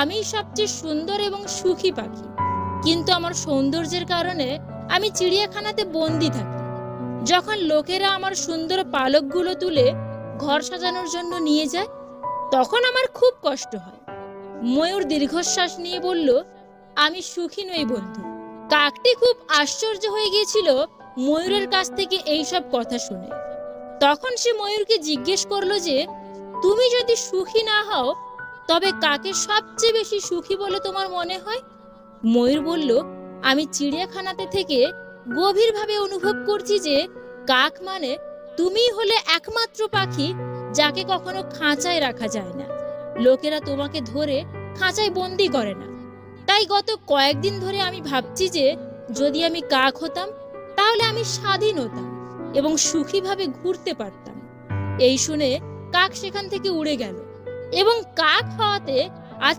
আমি সবচেয়ে সুন্দর এবং সুখী পাখি, কিন্তু আমার সৌন্দর্যের কারণে আমি চিড়িয়াখানাতে বন্দি থাকি। যখন লোকেরা আমার সুন্দর পালকগুলো তুলে ঘর সাজানোর জন্য নিয়ে যায়, তখন আমার খুব কষ্ট হয়। ময়ূর দীর্ঘশ্বাস নিয়ে বলল, আমি সুখী নই বন্ধু। কাকটি খুব আশ্চর্য হয়ে গিয়েছিল ময়ূরের কাছ থেকে এইসব কথা শুনে। তখন সে ময়ূরকে জিজ্ঞেস করলো যে, তুমি যদি সুখী না হও, তবে কাকে সবচেয়ে বেশি সুখী বলে তোমার মনে হয়? ময়ূর বলল, আমি চিড়িয়াখানাতে থেকে গভীরভাবে অনুভব করছি যে কাক মানে তুমিই হলে একমাত্র পাখি যাকে কখনো খাঁচায় রাখা যায় না। লোকেরা তোমাকে ধরে খাঁচায় বন্দি করে না। তাই গত কয়েকদিন ধরে আমি ভাবছি যে যদি আমি কাক হতাম, তাহলে আমি স্বাধীন হতাম এবং সুখীভাবে ঘুরতে পারতাম। এই শুনে কাক সেখান থেকে উড়ে গেল এবং কাক হওয়াতে আজ